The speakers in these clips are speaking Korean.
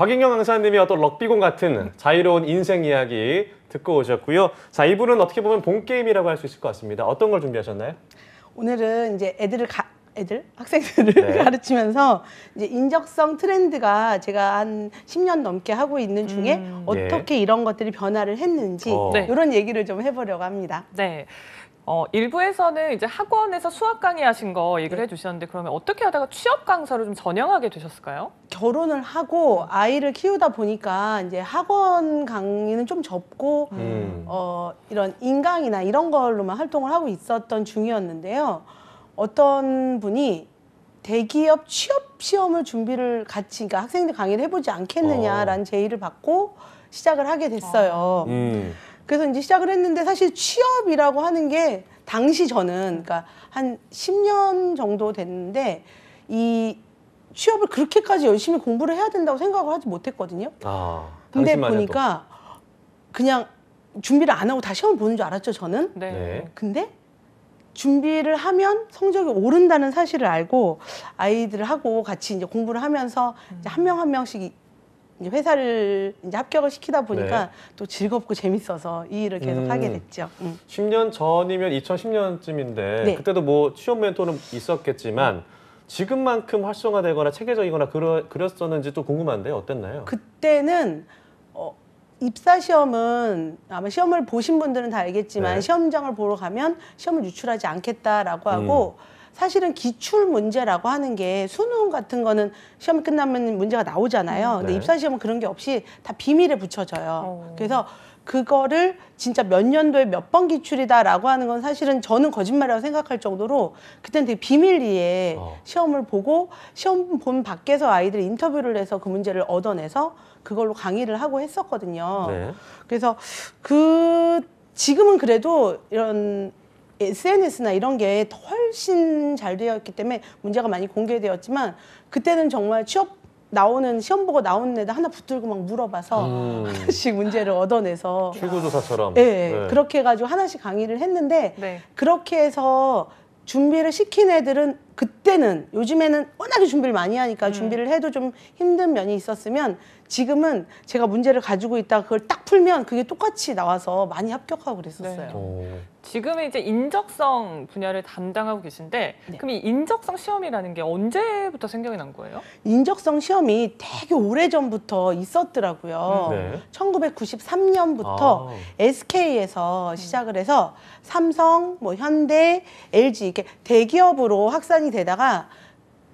곽인경 강사님이 어떤 럭비공 같은 자유로운 인생 이야기 듣고 오셨고요. 자, 이분은 어떻게 보면 본 게임이라고 할 수 있을 것 같습니다. 어떤 걸 준비하셨나요? 오늘은 이제 학생들을 가르치면서 이제 인적성 트렌드가 제가 한 10년 넘게 하고 있는 중에 어떻게 이런 것들이 변화를 했는지 이런 얘기를 좀 해보려고 합니다. 네. 일부에서는 이제 학원에서 수학 강의하신 거 얘기를 해주셨는데 그러면 어떻게 하다가 취업 강사로 좀 전향하게 되셨을까요? 결혼을 하고 아이를 키우다 보니까 이제 학원 강의는 좀 접고 이런 인강이나 이런 걸로만 활동을 하고 있었던 중이었는데요. 어떤 분이 대기업 취업 시험을 준비를 같이, 그러니까 학생들 강의를 해보지 않겠느냐라는 제의를 받고 시작을 하게 됐어요. 그래서 이제 시작을 했는데 사실 취업이라고 하는 게 당시 저는 그러니까 한 10년 정도 됐는데 이 취업을 그렇게까지 열심히 공부를 해야 된다고 생각을 하지 못했거든요. 근데 보니까 그냥 준비를 안 하고 다 시험 보는 줄 알았죠, 저는. 근데 준비를 하면 성적이 오른다는 사실을 알고 아이들하고 같이 이제 공부를 하면서 이제 한 명 한 명씩 이제 회사를 이제 합격을 시키다 보니까 또 즐겁고 재밌어서 이 일을 계속 하게 됐죠. 10년 전이면 2010년쯤인데 그때도 뭐 취업 멘토는 있었겠지만 지금만큼 활성화되거나 체계적이거나 그랬었는지 또 궁금한데 어땠나요? 그때는 입사 시험은 아마 시험을 보신 분들은 다 알겠지만 시험장을 보러 가면 시험을 유출하지 않겠다라고 하고 사실은 기출 문제라고 하는 게 수능 같은 거는 시험이 끝나면 문제가 나오잖아요. 근데 입사 시험은 그런 게 없이 다 비밀에 붙여져요. 그래서 그거를 진짜 몇 년도에 몇 번 기출이다라고 하는 건 사실은 저는 거짓말이라고 생각할 정도로 그때는 되게 비밀리에 시험을 보고 시험 본 밖에서 아이들이 인터뷰를 해서 그 문제를 얻어내서 그걸로 강의를 하고 했었거든요. 그래서 지금은 그래도 이런 SNS나 이런 게 훨씬 잘 되어 있기 때문에 문제가 많이 공개되었지만 그때는 정말 시험 보고 나오는 애들 하나 붙들고 막 물어봐서 하나씩 문제를 얻어내서 출구조사처럼 그렇게 해가지고 하나씩 강의를 했는데 그렇게 해서 준비를 시킨 애들은 그때는 요즘에는 워낙에 준비를 많이 하니까 준비를 해도 좀 힘든 면이 있었으면 지금은 제가 문제를 가지고 있다가 그걸 딱 풀면 그게 똑같이 나와서 많이 합격하고 그랬었어요. 지금은 이제 인적성 분야를 담당하고 계신데 그럼 이 인적성 시험이라는 게 언제부터 생각이 난 거예요? 인적성 시험이 되게 오래전부터 있었더라고요. 1993년부터 SK에서 시작을 해서 삼성, 뭐 현대, LG 이렇게 대기업으로 확산이 되다가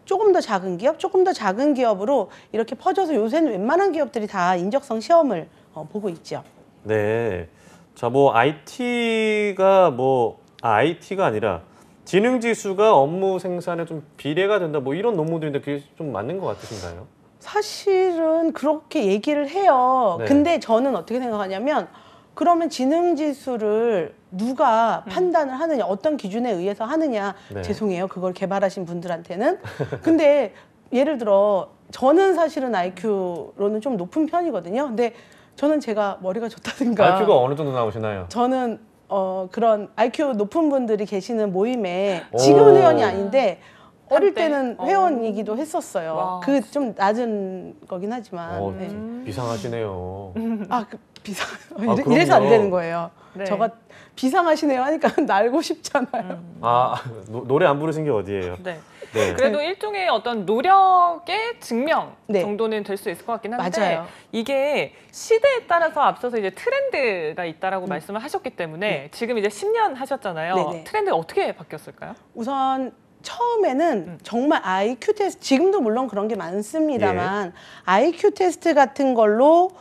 조금 더 작은 기업, 조금 더 작은 기업으로 이렇게 퍼져서 요새는 웬만한 기업들이 다 인적성 시험을 보고 있죠. 네. 자, 뭐 IT가 아니라 지능 지수가 업무 생산에 좀 비례가 된다. 뭐 이런 논문들인데 그게 좀 맞는 것 같으신가요? 사실은 그렇게 얘기를 해요. 근데 저는 어떻게 생각하냐면 그러면 지능 지수를 누가 판단을 하느냐, 어떤 기준에 의해서 하느냐. 죄송해요, 그걸 개발하신 분들한테는. 근데 예를 들어 저는 사실은 IQ로는 좀 높은 편이거든요. 근데 저는 제가 머리가 좋다든가 IQ가 어느 정도 나오시나요? 저는 그런 IQ 높은 분들이 계시는 모임에 지금은 회원이 아닌데 어릴 때는 회원이기도 했었어요. 그 좀 낮은 거긴 하지만. 비상하시네요. 이래서 안 되는 거예요. 저가 비상하시네요 하니까 날고 싶잖아요. 노래 안 부르신 게 어디예요? 그래도 일종의 어떤 노력의 증명 정도는 될 수 있을 것 같긴 한데 맞아요. 이게 시대에 따라서 앞서서 이제 트렌드가 있다라고 말씀을 하셨기 때문에 지금 이제 10년 하셨잖아요. 트렌드가 어떻게 바뀌었을까요? 우선 처음에는 정말 IQ 테스트, 지금도 물론 그런 게 많습니다만 IQ 테스트 같은 걸로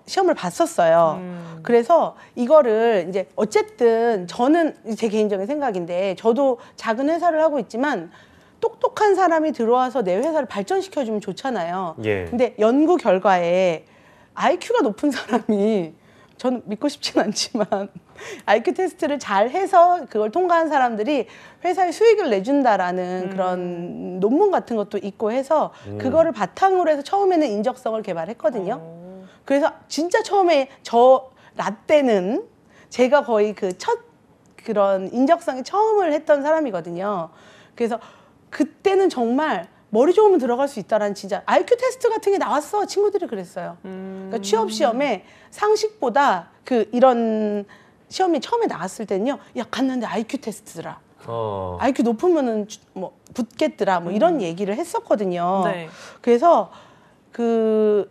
시험을 봤었어요. 그래서 이거를 이제 어쨌든 저는 제 개인적인 생각인데 저도 작은 회사를 하고 있지만 똑똑한 사람이 들어와서 내 회사를 발전시켜주면 좋잖아요. 근데 연구 결과에 IQ가 높은 사람이 저는 믿고 싶진 않지만 IQ 테스트를 잘 해서 그걸 통과한 사람들이 회사에 수익을 내준다라는 그런 논문 같은 것도 있고 해서 그거를 바탕으로 해서 처음에는 인적성을 개발했거든요. 그래서 진짜 처음에 라떼는 제가 거의 그 첫 그런 인적성에 처음을 했던 사람이거든요. 그래서 그때는 정말 머리 좋으면 들어갈 수 있다라는 진짜 IQ 테스트 같은 게 나왔어. 친구들이 그랬어요. 그러니까 취업 시험에 상식보다 이런 시험이 처음에 나왔을 때는요. 야, 갔는데 IQ 테스트더라. IQ 높으면은 뭐 붙겠더라. 뭐 이런 얘기를 했었거든요. 네. 그래서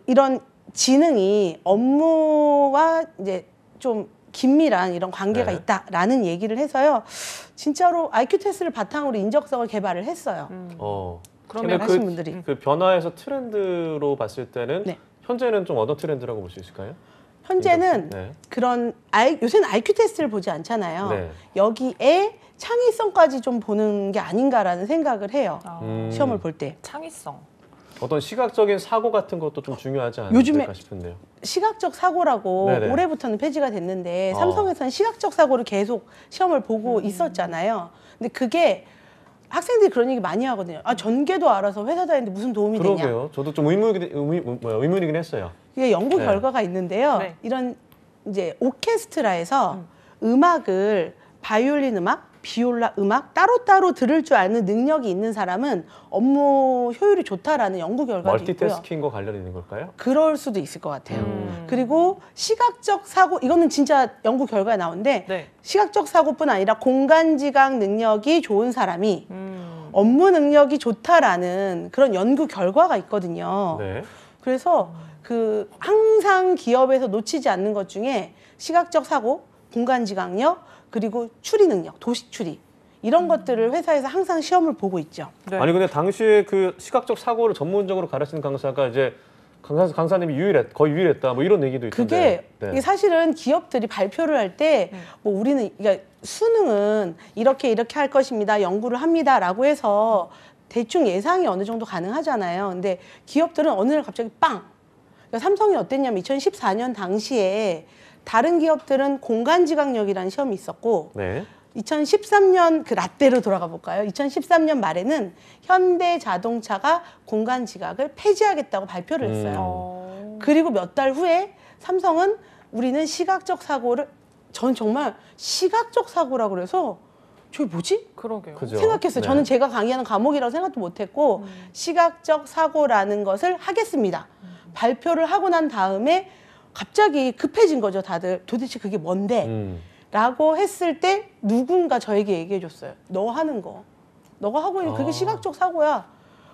이런 지능이 업무와 이제 좀 긴밀한 이런 관계가 네. 있다라는 얘기를 해서요. 진짜로 IQ 테스트를 바탕으로 인적성을 개발을 했어요. 그러면 하신 분들이. 그 변화에서 트렌드로 봤을 때는 네. 현재는 좀 어떤 트렌드라고 볼 수 있을까요? 현재는 네. 그런 요새는 IQ 테스트를 보지 않잖아요. 네. 여기에 창의성까지 좀 보는 게 아닌가라는 생각을 해요. 시험을 볼 때. 창의성. 어떤 시각적인 사고 같은 것도 좀 중요하지 않을까 요즘에 싶은데요. 시각적 사고라고 네네. 올해부터는 폐지가 됐는데 삼성에서는 시각적 사고를 계속 시험을 보고 있었잖아요. 근데 그게 학생들이 그런 얘기 많이 하거든요. 아, 전개도 알아서 회사 다니는데 무슨 도움이 되냐. 그러게요. 저도 좀 의문이긴 했어요. 이게 연구 네. 결과가 있는데요. 네. 이런 이제 오케스트라에서 음악을 바이올린 음악, 비올라 음악 따로따로 들을 줄 아는 능력이 있는 사람은 업무 효율이 좋다라는 연구 결과도 있고요. 멀티태스킹과 관련이 있는 걸까요? 그럴 수도 있을 것 같아요. 그리고 시각적 사고, 이거는 진짜 연구 결과에 나오는데 네. 시각적 사고뿐 아니라 공간지각 능력이 좋은 사람이 업무 능력이 좋다라는 그런 연구 결과가 있거든요. 네. 그래서 항상 기업에서 놓치지 않는 것 중에 시각적 사고, 공간지각력, 그리고 추리 능력, 도식 추리 이런 것들을 회사에서 항상 시험을 보고 있죠. 네. 아니 근데 당시에 그 시각적 사고를 전문적으로 가르치는 강사가 이제 강사님이 거의 유일했다 뭐 이런 얘기도 있던데. 그게 이게 사실은 기업들이 발표를 할 때 뭐 우리는 그러니까 수능은 이렇게 할 것입니다. 연구를 합니다라고 해서 대충 예상이 어느 정도 가능하잖아요. 근데 기업들은 어느 날 갑자기 빵. 그러니까 삼성이 어땠냐면 2014년 당시에 다른 기업들은 공간지각력이라는 시험이 있었고 네. 2013년 라떼로 돌아가 볼까요? 2013년 말에는 현대자동차가 공간지각을 폐지하겠다고 발표를 했어요. 그리고 몇 달 후에 삼성은 우리는 시각적 사고를 전 정말 시각적 사고라고 그래서 저게 뭐지? 그러게요. 그죠? 생각했어요. 네. 저는 제가 강의하는 과목이라고 생각도 못했고 시각적 사고라는 것을 하겠습니다. 발표를 하고 난 다음에 갑자기 급해진 거죠. 다들 도대체 그게 뭔데? 라고 했을 때 누군가 저에게 얘기해 줬어요. 너 하는 거. 너가 하고 있는 그게 시각적 사고야.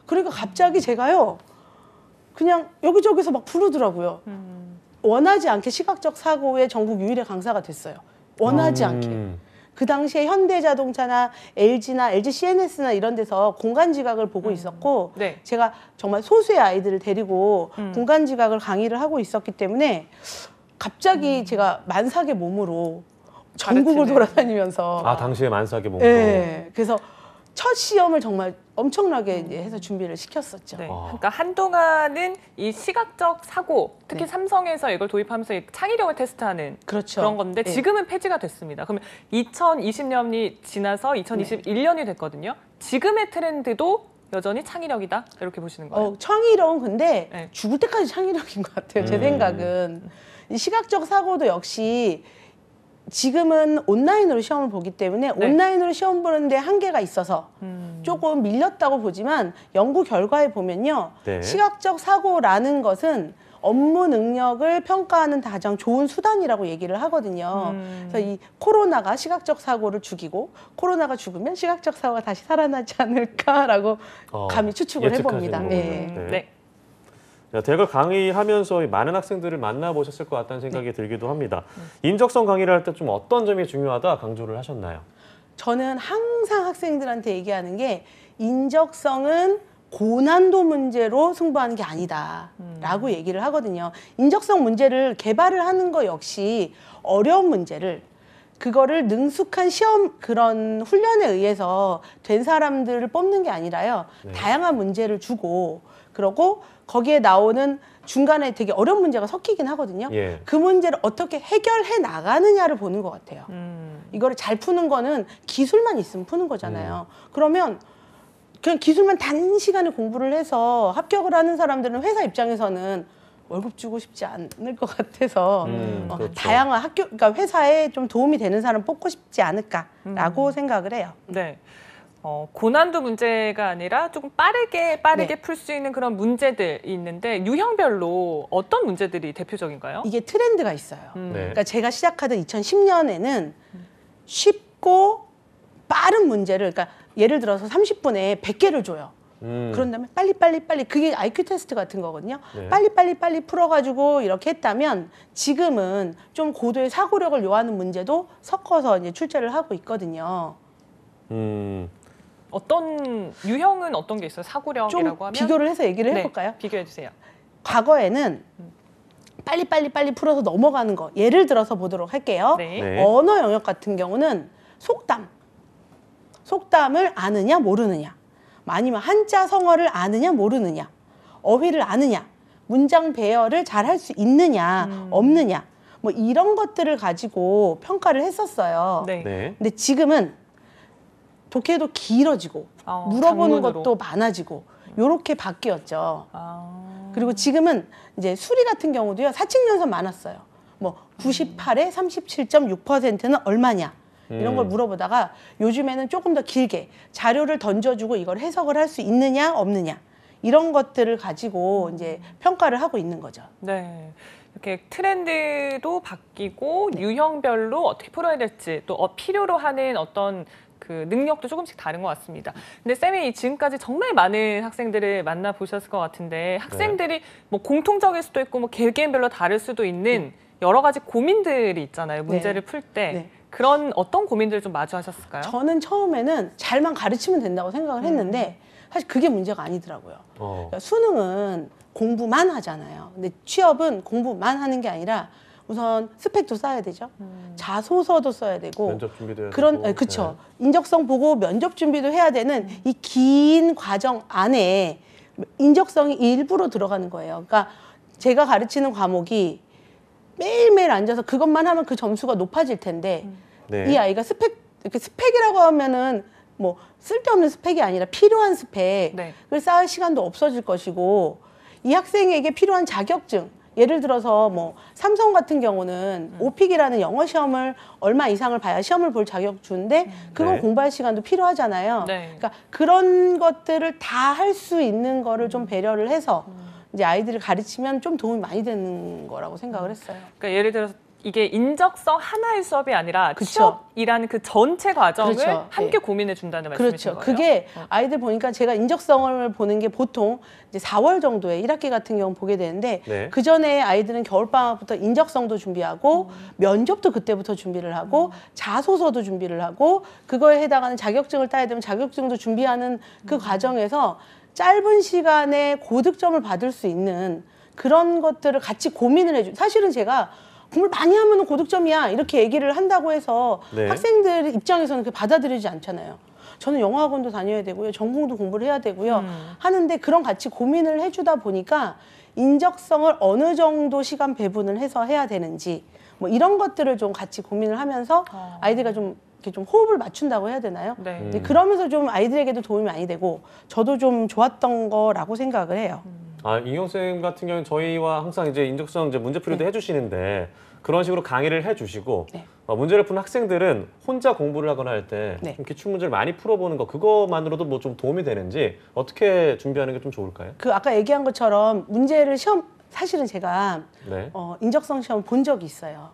그러니까 갑자기 제가요. 그냥 여기저기서 막 부르더라고요. 원하지 않게 시각적 사고의 전국 유일의 강사가 됐어요. 원하지 않게. 그 당시에 현대자동차나 LG나 LG CNS나 이런 데서 공간지각을 보고 있었고 네. 제가 정말 소수의 아이들을 데리고 공간지각을 강의를 하고 있었기 때문에 갑자기 제가 만삭의 몸으로 전국을 가르치네. 돌아다니면서 당시에 만삭의 몸으로. 네, 그래서 첫 시험을 정말 엄청나게 이제 해서 준비를 시켰었죠. 네. 그러니까 한동안은 이 시각적 사고, 특히 네. 삼성에서 이걸 도입하면서 이 창의력을 테스트하는 그렇죠. 그런 건데 네. 지금은 폐지가 됐습니다. 그러면 2020년이 지나서 2021년이 됐거든요. 지금의 트렌드도 여전히 창의력이다 이렇게 보시는 거예요? 창의력은 근데 네. 죽을 때까지 창의력인 것 같아요. 제 생각은. 이 시각적 사고도 역시 지금은 온라인으로 시험을 보기 때문에 네. 온라인으로 시험 보는데 한계가 있어서 조금 밀렸다고 보지만 연구 결과에 보면요. 네. 시각적 사고라는 것은 업무 능력을 평가하는 가장 좋은 수단이라고 얘기를 하거든요. 그래서 이 코로나가 시각적 사고를 죽이고 코로나가 죽으면 시각적 사고가 다시 살아나지 않을까라고 감히 추측을 해봅니다. 예측하시는 네. 거군요. 네. 자, 대걸 강의하면서 많은 학생들을 만나보셨을 것 같다는 생각이 들기도 합니다. 인적성 강의를 할 때 좀 어떤 점이 중요하다 강조를 하셨나요? 저는 항상 학생들한테 얘기하는 게 인적성은 고난도 문제로 승부하는 게 아니다라고 얘기를 하거든요. 인적성 문제를 개발을 하는 거 역시 어려운 문제를 그거를 능숙한 시험 그런 훈련에 의해서 된 사람들을 뽑는 게 아니라요. 네. 다양한 문제를 주고 그러고 거기에 나오는 중간에 되게 어려운 문제가 섞이긴 하거든요. 예. 그 문제를 어떻게 해결해 나가느냐를 보는 것 같아요. 이거를 잘 푸는 거는 기술만 있으면 푸는 거잖아요. 그러면 그냥 기술만 단시간에 공부를 해서 합격을 하는 사람들은 회사 입장에서는 월급 주고 싶지 않을 것 같아서 그렇죠. 다양한 그러니까 회사에 좀 도움이 되는 사람 뽑고 싶지 않을까라고 생각을 해요. 네. 고난도 문제가 아니라 조금 빠르게 네. 풀 수 있는 그런 문제들이 있는데 유형별로 어떤 문제들이 대표적인가요? 이게 트렌드가 있어요. 네. 그러니까 제가 시작하던 2010년에는 쉽고 빠른 문제를, 그러니까 예를 들어서 30분에 100개를 줘요. 그런 다음에 빨리 그게 IQ 테스트 같은 거거든요. 네. 빨리 풀어가지고 이렇게 했다면 지금은 좀 고도의 사고력을 요하는 문제도 섞어서 이제 출제를 하고 있거든요. 어떤 유형은 어떤 게 있어요? 좀 사고력이라고 하면 비교를 해서 얘기를 해볼까요? 네, 비교해 주세요. 과거에는 빨리 풀어서 넘어가는 거. 예를 들어서 보도록 할게요. 네. 네. 언어 영역 같은 경우는 속담을 아느냐 모르느냐, 아니면 한자 성어를 아느냐 모르느냐, 어휘를 아느냐, 문장 배열을 잘 할 수 있느냐 없느냐, 뭐 이런 것들을 가지고 평가를 했었어요. 네. 네. 근데 지금은 독해도 길어지고 물어보는 장문으로. 것도 많아지고 요렇게 바뀌었죠. 아. 그리고 지금은 이제 수리 같은 경우도요, 사칙연산 많았어요. 뭐 98에 37.6%는 얼마냐 이런 걸 물어보다가 요즘에는 조금 더 길게 자료를 던져주고 이걸 해석을 할 수 있느냐 없느냐 이런 것들을 가지고 이제 평가를 하고 있는 거죠. 네. 이렇게 트렌드도 바뀌고 유형별로 어떻게 풀어야 될지 또 필요로 하는 어떤 그 능력도 조금씩 다른 것 같습니다. 근데 쌤이 지금까지 정말 많은 학생들을 만나보셨을 것 같은데 학생들이 뭐 공통적일 수도 있고 뭐 개개인별로 다를 수도 있는 여러 가지 고민들이 있잖아요. 문제를 풀 때. 네. 그런 어떤 고민들을 좀 마주하셨을까요? 저는 처음에는 잘만 가르치면 된다고 생각을 했는데 사실 그게 문제가 아니더라고요. 그러니까 수능은 공부만 하잖아요. 근데 취업은 공부만 하는 게 아니라 우선 스펙도 쌓아야 되죠. 자소서도 써야 되고 면접 준비도 해야 그런 되고. 그렇죠. 인적성 보고 면접 준비도 해야 되는 이 긴 과정 안에 인적성이 일부러 들어가는 거예요. 그러니까 제가 가르치는 과목이 매일매일 앉아서 그것만 하면 그 점수가 높아질 텐데 네. 이 아이가 이렇게 스펙이라고 하면은 뭐 쓸데없는 스펙이 아니라 필요한 스펙을 네. 쌓을 시간도 없어질 것이고 이 학생에게 필요한 자격증, 예를 들어서 뭐 삼성 같은 경우는 오픽이라는 영어 시험을 얼마 이상을 봐야 시험을 볼 자격 주는데 그걸 네. 공부할 시간도 필요하잖아요. 네. 그러니까 그런 것들을 다 할 수 있는 거를 좀 배려를 해서 이제 아이들을 가르치면 좀 도움이 많이 되는 거라고 생각을 했어요. 그러니까 예를 들어서 이게 인적성 하나의 수업이 아니라 그쵸. 취업이라는 그 전체 과정을 그렇죠. 함께 네. 고민해 준다는 말씀이신 그렇죠. 거예요? 그게 아이들 보니까 제가 인적성을 보는 게 보통 이제 4월 정도에 1학기 같은 경우 보게 되는데 네. 그 전에 아이들은 겨울방학부터 인적성도 준비하고 면접도 그때부터 준비를 하고 자소서도 준비를 하고 그거에 해당하는 자격증을 따야 되면 자격증도 준비하는 그 과정에서 짧은 시간에 고득점을 받을 수 있는 그런 것들을 같이 고민을 해줘. 사실은 제가 공부를 많이 하면 고득점이야 이렇게 얘기를 한다고 해서 네. 학생들 입장에서는 그렇게 받아들이지 않잖아요. 저는 영어학원도 다녀야 되고요. 전공도 공부를 해야 되고요. 하는데 그런 같이 고민을 해주다 보니까 인적성을 어느 정도 시간 배분을 해서 해야 되는지 뭐 이런 것들을 좀 같이 고민을 하면서 아이들과 좀 이렇게 좀 호흡을 맞춘다고 해야 되나요? 네. 이제 그러면서 좀 아이들에게도 도움이 많이 되고 저도 좀 좋았던 거라고 생각을 해요. 아, 이경 쌤 같은 경우는 저희와 항상 이제 인적성 이제 문제풀이도 네. 해주시는데 그런 식으로 강의를 해주시고 네. 문제를 푸는 학생들은 혼자 공부를 하거나 할 때 네. 기출 문제를 많이 풀어보는 거 그거만으로도 뭐 좀 도움이 되는지 어떻게 준비하는 게 좀 좋을까요? 그 아까 얘기한 것처럼 문제를 사실은 제가 네. 인적성 시험 본 적이 있어요.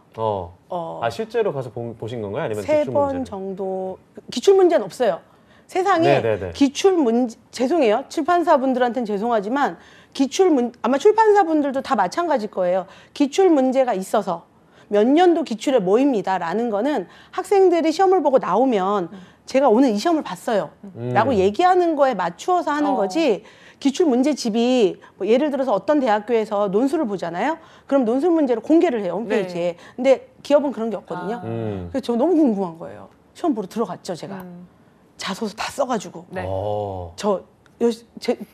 아 실제로 가서 보신 건가요? 아니면 세 기출 번 문제를? 정도. 기출 문제는 없어요. 세상에 네네네. 기출 문제, 죄송해요. 출판사분들한테는 죄송하지만 아마 출판사분들도 다 마찬가지일 거예요. 기출 문제가 있어서 몇 년도 기출에 모입니다라는 거는 학생들이 시험을 보고 나오면 제가 오늘 이 시험을 봤어요 라고 얘기하는 거에 맞추어서 하는 거지 기출 문제집이 뭐 예를 들어서 어떤 대학교에서 논술을 보잖아요. 그럼 논술 문제를 공개를 해요, 홈페이지에. 네. 근데 기업은 그런 게 없거든요. 음. 그래서 저 너무 궁금한 거예요. 시험 보러 들어갔죠, 제가. 자소서 다 써가지고. 네.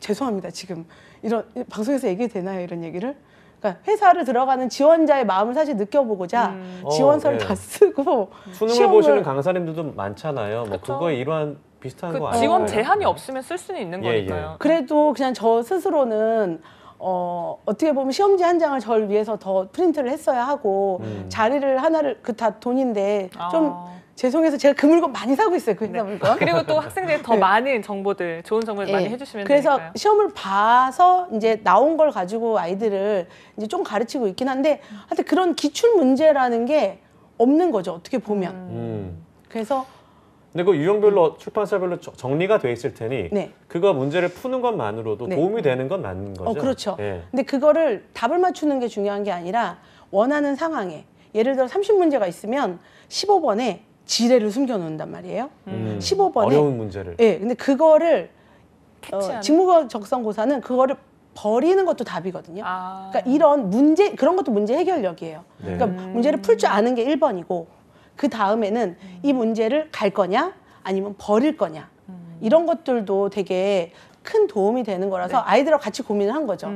죄송합니다, 지금. 이런 방송에서 얘기해도 되나요, 이런 얘기를? 그러니까 회사를 들어가는 지원자의 마음을 사실 느껴보고자 지원서를 네. 다 쓰고 수능을 시험을- 보시는 강사님들도 많잖아요. 뭐 그쵸. 그거에 일환 비슷한 그 거 아니에요? 지원 제한이 없으면 쓸 수는 있는 예, 거니까요. 그래도 그냥 저 스스로는 어떻게 보면 시험지 한 장을 저를 위해서 더 프린트를 했어야 하고 자리를 하나를 다 돈인데 좀 죄송해서 제가 그 물건 많이 사고 있어요. 그 회사 물건. 그리고 또 학생들이 더 네. 많은 정보들, 좋은 정보들 많이 해주시면 그래서 되니까요. 시험을 봐서 이제 나온 걸 가지고 아이들을 이제 좀 가르치고 있긴 한데 하여튼 그런 기출 문제라는 게 없는 거죠. 어떻게 보면. 그래서 근데 그 유형별로 출판사별로 정리가 돼 있을 테니 네. 그거 문제를 푸는 것만으로도 네. 도움이 되는 건 맞는 거죠. 그렇죠. 예. 근데 그거를 답을 맞추는 게 중요한 게 아니라 원하는 상황에 예를 들어 30문제가 있으면 15번에 지뢰를 숨겨 놓는단 말이에요. 15번에 어려운 문제를. 예. 근데 그거를 캐치하는. 직무적 적성고사는 그거를 버리는 것도 답이거든요. 아. 그러니까 이런 문제 그런 것도 문제 해결력이에요. 네. 그러니까 문제를 풀 줄 아는 게 1번이고 그 다음에는 이 문제를 갈 거냐 아니면 버릴 거냐 이런 것들도 되게 큰 도움이 되는 거라서 아이들하고 같이 고민을 한 거죠.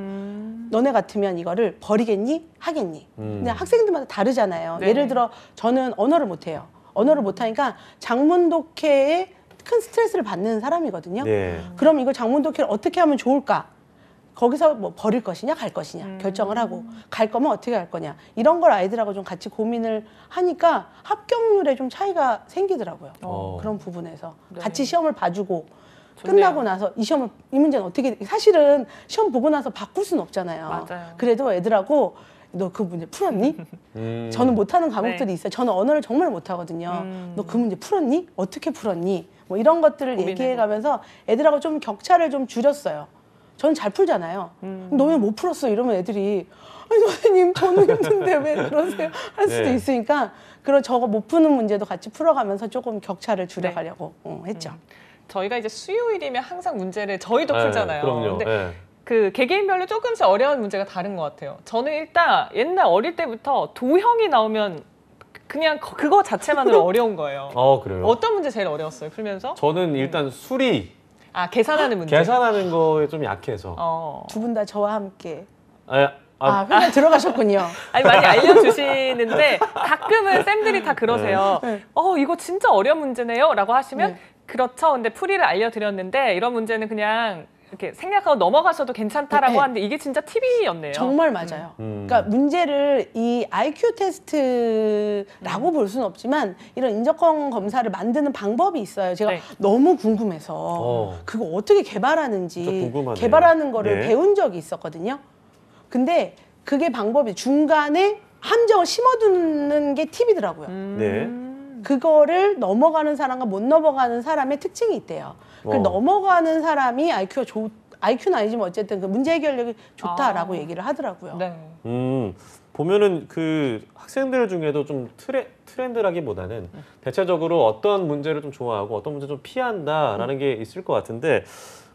너네 같으면 이거를 버리겠니? 하겠니? 근데 학생들마다 다르잖아요. 네. 예를 들어 저는 언어를 못해요. 언어를 못하니까 장문독해에 큰 스트레스를 받는 사람이거든요. 네. 그럼 이거 장문독해를 어떻게 하면 좋을까? 거기서 뭐 버릴 것이냐 갈 것이냐 결정을 하고 갈 거면 어떻게 할 거냐 이런 걸 아이들하고 좀 같이 고민을 하니까 합격률에 좀 차이가 생기더라고요. 그런 부분에서 네. 같이 시험을 봐주고 좋네요. 끝나고 나서 이 문제는 어떻게 사실은 시험 보고 나서 바꿀 수는 없잖아요. 맞아요. 그래도 애들하고 너 그 문제 풀었니? 저는 못하는 과목들이 네. 있어요. 저는 언어를 정말 못하거든요. 너 그 문제 풀었니? 어떻게 풀었니? 뭐 이런 것들을 고민해보고. 얘기해가면서 애들하고 좀 격차를 좀 줄였어요. 저는 잘 풀잖아요. 너 왜 못 풀었어? 이러면 애들이 아니 선생님 저는 힘든데 왜 그러세요? 할 수도 네. 있으니까 그런 저거 못 푸는 문제도 같이 풀어가면서 조금 격차를 줄여가려고 했죠. 저희가 이제 수요일이면 항상 문제를 저희도 네, 풀잖아요. 그럼요. 근데 예. 그 개개인별로 조금씩 어려운 문제가 다른 것 같아요. 저는 일단 옛날 어릴 때부터 도형이 나오면 그냥 그거 자체만으로 어려운 거예요. 그래요. 어떤 문제 제일 어려웠어요? 풀면서? 저는 일단 수리 계산하는 문제. 계산하는 거에 좀 약해서. 두 분 다 저와 함께 아, 회사 들어가셨군요. 아니 많이 알려주시는데 가끔은 쌤들이 다 그러세요. 네. 이거 진짜 어려운 문제네요 라고 하시면 네. 그렇죠. 근데 풀이를 알려드렸는데 이런 문제는 그냥 이렇게 생략하고 넘어가셔도 괜찮다라고 네. 하는데 이게 진짜 팁이었네요. 정말 맞아요. 그러니까 문제를 이 IQ 테스트라고 볼 수는 없지만 이런 인적성 검사를 만드는 방법이 있어요. 제가 네. 너무 궁금해서 그거 어떻게 개발하는지 진짜 궁금하네요. 개발하는 거를 네. 배운 적이 있었거든요. 근데 그게 방법이 중간에 함정을 심어두는 게 팁이더라고요. 네. 그거를 넘어가는 사람과 못 넘어가는 사람의 특징이 있대요. 그 넘어가는 사람이 IQ는 아니지만 어쨌든 그 문제 해결력이 좋다라고 얘기를 하더라고요. 네. 보면은 그 학생들 중에도 좀 트렌드라기보다는 대체적으로 어떤 문제를 좀 좋아하고 어떤 문제 좀 피한다라는 게 있을 것 같은데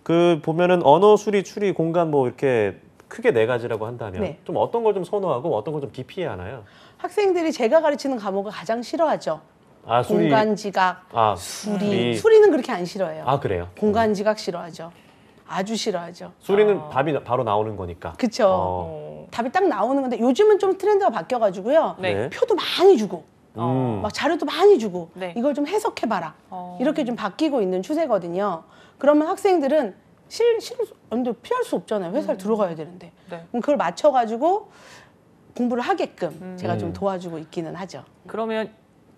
그 보면은 언어 수리, 추리, 공간 뭐 이렇게 크게 네 가지라고 한다면 네. 좀 어떤 걸 좀 선호하고 어떤 걸 좀 기피해야 하나요? 학생들이 제가 가르치는 과목을 가장 싫어하죠. 수리. 공간 지각, 수리. 수리는 그렇게 안 싫어해요. 그래요? 공간 지각 싫어하죠. 아주 싫어하죠. 수리는 답이 바로 나오는 거니까. 그렇죠. 답이 딱 나오는 건데 요즘은 좀 트렌드가 바뀌어가지고요. 네. 표도 많이 주고 막 자료도 많이 주고 네. 이걸 좀 해석해봐라. 이렇게 좀 바뀌고 있는 추세거든요. 그러면 학생들은 근데 피할 수 없잖아요. 회사를 들어가야 되는데. 네. 그럼 그걸 맞춰가지고 공부를 하게끔 제가 좀 도와주고 있기는 하죠. 그러면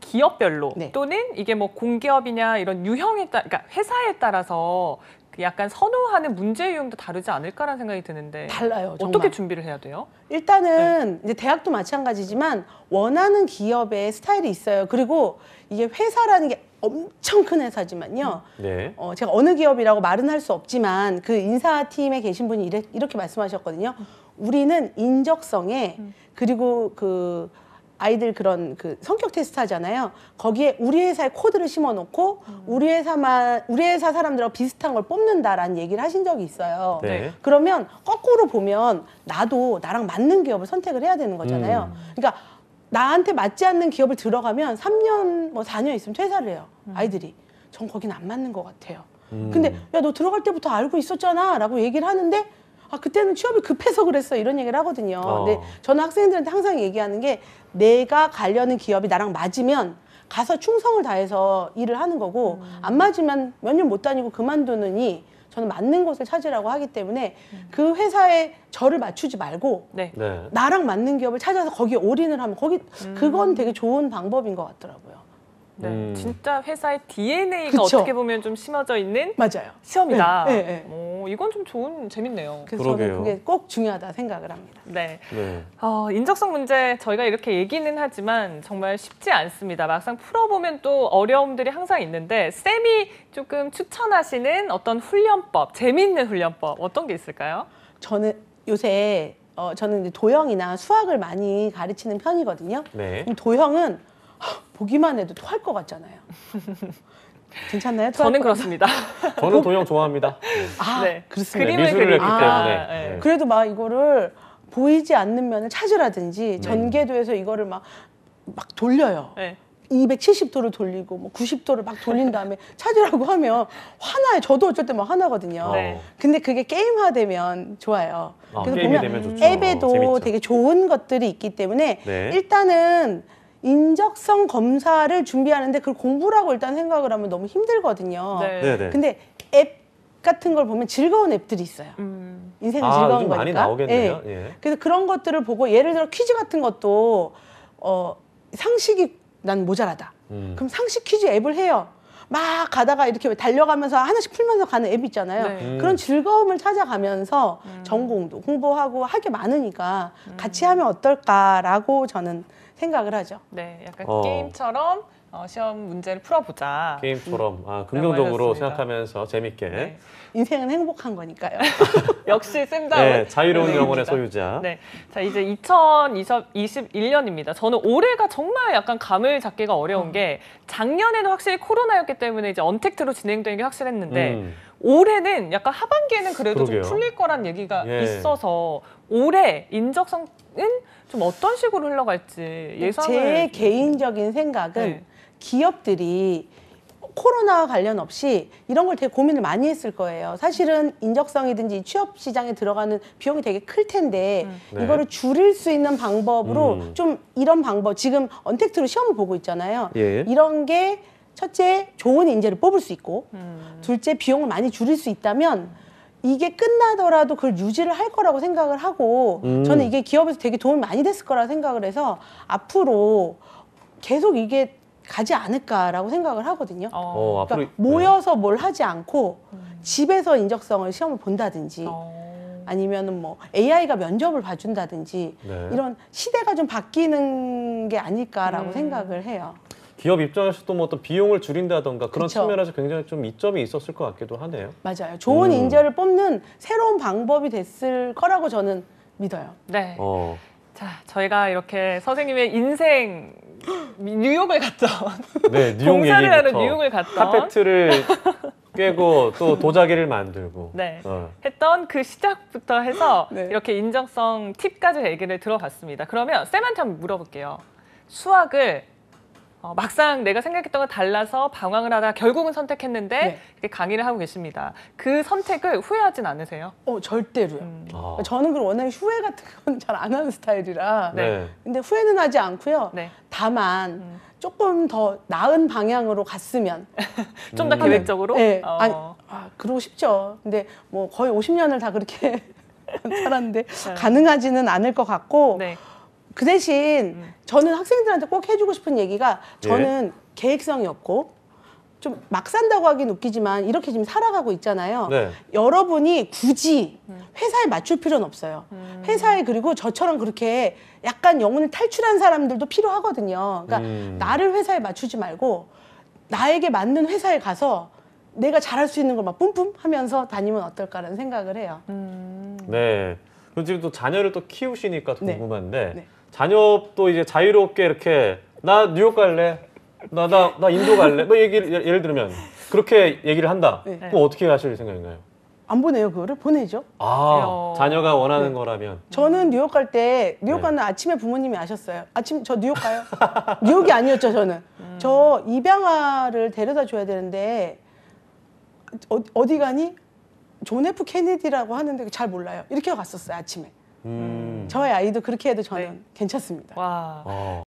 기업별로 네. 또는 이게 뭐 공기업이냐 이런 유형에 따라, 그러니까 회사에 따라서 그 약간 선호하는 문제 유형도 다르지 않을까라는 생각이 드는데 달라요, 정말. 어떻게 준비를 해야 돼요? 일단은 이제 대학도 마찬가지지만 원하는 기업의 스타일이 있어요. 그리고 이게 회사라는 게 엄청 큰 회사지만요. 네. 제가 어느 기업이라고 말은 할 수 없지만 그 인사팀에 계신 분이 이렇게 말씀하셨거든요. 우리는 인적성에 그리고 그 아이들 그런 그 성격 테스트 하잖아요. 거기에 우리 회사의 코드를 심어놓고 우리 회사 사람들하고 비슷한 걸 뽑는다라는 얘기를 하신 적이 있어요. 네. 그러면 거꾸로 보면 나도 나랑 맞는 기업을 선택을 해야 되는 거잖아요. 그러니까 나한테 맞지 않는 기업을 들어가면 3년, 뭐 4년 있으면 퇴사를 해요. 아이들이. 전 거긴 안 맞는 것 같아요. 근데 야, 너 들어갈 때부터 알고 있었잖아 라고 얘기를 하는데 그때는 취업이 급해서 그랬어 이런 얘기를 하거든요. 근데 저는 학생들한테 항상 얘기하는 게 내가 가려는 기업이 나랑 맞으면 가서 충성을 다해서 일을 하는 거고 안 맞으면 몇 년 못 다니고 그만두느니 저는 맞는 곳을 찾으라고 하기 때문에 그 회사에 저를 맞추지 말고 네. 네. 나랑 맞는 기업을 찾아서 거기에 올인을 하면 그건 되게 좋은 방법인 것 같더라고요. 네, 진짜 회사의 DNA가 그쵸. 어떻게 보면 좀 심어져 있는 맞아요. 시험이다. 네, 네, 네. 오, 이건 좀 재밌네요. 그래서 그러게요. 저는 그게 꼭 중요하다 생각을 합니다. 네. 네. 인적성 문제 저희가 이렇게 얘기는 하지만 정말 쉽지 않습니다. 막상 풀어보면 또 어려움들이 항상 있는데 쌤이 조금 추천하시는 어떤 훈련법, 재미있는 훈련법 어떤 게 있을까요? 저는 요새 저는 이제 도형이나 수학을 많이 가르치는 편이거든요. 네. 그럼 도형은 보기만 해도 토할 것 같잖아요. 괜찮나요? 토할 저는 것 그렇습니다. 저는 도형 좋아합니다. 네. 아, 네. 그렇습니다. 그림을 미술을 그리기 했기 때문에. 네. 네. 그래도 막 이거를 보이지 않는 면을 찾으라든지 전개도에서 이거를 막 돌려요. 네. 270도를 돌리고 뭐 90도를 막 돌린 다음에 찾으라고 하면 화나요. 저도 어쩔 때 막 화나거든요. 네. 근데 그게 게임화되면 좋아요. 그래서 게임이 보면 되면 좋죠. 앱에도 재밌죠. 되게 좋은 것들이 있기 때문에 네. 일단은 인적성 검사를 준비하는데 그걸 공부라고 일단 생각을 하면 너무 힘들거든요. 네. 네네. 근데 앱 같은 걸 보면 즐거운 앱들이 있어요. 인생은 즐거운 요즘 거니까. 많이 나오겠네요. 예. 예. 그래서 그런 것들을 보고 예를 들어 퀴즈 같은 것도 상식이 난 모자라다. 그럼 상식 퀴즈 앱을 해요. 막 가다가 이렇게 달려가면서 하나씩 풀면서 가는 앱 있잖아요. 네. 그런 즐거움을 찾아가면서 전공도 공부하고 할 게 많으니까 같이 하면 어떨까라고 저는 생각을 하죠. 네, 약간 어. 게임처럼 시험 문제를 풀어보자. 게임처럼 긍정적으로 알겠습니다. 생각하면서 재밌게. 네. 인생은 행복한 거니까요. 역시 쌤다운. 네, 자유로운 네, 영혼의 입니다. 소유자. 네. 자, 이제 2021년입니다. 저는 올해가 정말 약간 감을 잡기가 어려운 게 작년에는 확실히 코로나였기 때문에 이제 언택트로 진행되는 게 확실했는데 올해는 약간 하반기에는 그래도 그러게요. 좀 풀릴 거란 얘기가 예. 있어서 올해 인적성은 좀 어떤 식으로 흘러갈지 예상을 제 개인적인 생각은 네. 기업들이 코로나와 관련 없이 이런 걸 되게 고민을 많이 했을 거예요. 사실은 인적성이든지 취업 시장에 들어가는 비용이 되게 클 텐데 네. 이거를 줄일 수 있는 방법으로 좀 이런 방법 지금 언택트로 시험을 보고 있잖아요. 예. 이런 게 첫째 좋은 인재를 뽑을 수 있고 둘째 비용을 많이 줄일 수 있다면 이게 끝나더라도 그걸 유지를 할 거라고 생각을 하고 저는 이게 기업에서 되게 도움이 많이 됐을 거라 생각을 해서 앞으로 계속 이게 가지 않을까라고 생각을 하거든요. 앞으로 그러니까 모여서 뭘 하지 않고 집에서 인적성을 시험을 본다든지 아니면은 뭐 AI가 면접을 봐준다든지 네. 이런 시대가 좀 바뀌는 게 아닐까라고 생각을 해요. 기업 입장에서도 뭐 어떤 비용을 줄인다던가 그런 그쵸. 측면에서 굉장히 좀 이점이 있었을 것 같기도 하네요. 맞아요. 좋은 인재를 뽑는 새로운 방법이 됐을 거라고 저는 믿어요. 네. 자, 자, 저희가 이렇게 선생님의 인생 뉴욕을 갔던 네, 뉴욕 공사를 하는 얘기부터 뉴욕을 갔던 카페트를 꿰고 또 도자기를 만들고 네. 어. 했던 그 시작부터 해서 네. 이렇게 인적성 팁까지 얘기를 들어봤습니다. 그러면 쌤한테 한번 물어볼게요. 수학을 막상 내가 생각했던 거 달라서 방황을 하다가 결국은 선택했는데 네. 이렇게 강의를 하고 계십니다. 그 선택을 후회하진 않으세요? 절대로요. 아. 저는 그리고 워낙에 후회 같은 건 잘 안 하는 스타일이라 네. 근데 후회는 하지 않고요. 네. 다만 조금 더 나은 방향으로 갔으면 좀 더 계획적으로? 네. 그러고 싶죠. 근데 뭐 거의 50년을 다 그렇게 살았는데 가능하지는 않을 것 같고 네. 그 대신 저는 학생들한테 꼭 해주고 싶은 얘기가 저는 계획성이 없고 좀 막 산다고 하긴 웃기지만 이렇게 지금 살아가고 있잖아요. 네. 여러분이 굳이 회사에 맞출 필요는 없어요. 회사에 그리고 저처럼 그렇게 약간 영혼을 탈출한 사람들도 필요하거든요. 그러니까 나를 회사에 맞추지 말고 나에게 맞는 회사에 가서 내가 잘할 수 있는 걸 막 뿜뿜 하면서 다니면 어떨까라는 생각을 해요. 네. 그리고 지금 또 자녀를 또 키우시니까 네. 궁금한데 네. 자녀도 이제 자유롭게 이렇게 나 뉴욕 갈래, 나 인도 갈래, 뭐 예를 들면 그렇게 얘기를 한다. 네. 그럼 어떻게 하실 생각인가요? 안 보내요, 그거를? 보내죠. 자녀가 원하는 거라면. 저는 뉴욕 갈 때 뉴욕 네. 가는 아침에 부모님이 아셨어요. 아침 저 뉴욕 가요. 뉴욕이 아니었죠, 저는. 저 입양아를 데려다 줘야 되는데 어디 가니? 존 F 케네디라고 하는데 잘 몰라요. 이렇게 갔었어요, 아침에. 저의 아이도 그렇게 해도 저는 네. 괜찮습니다. 와.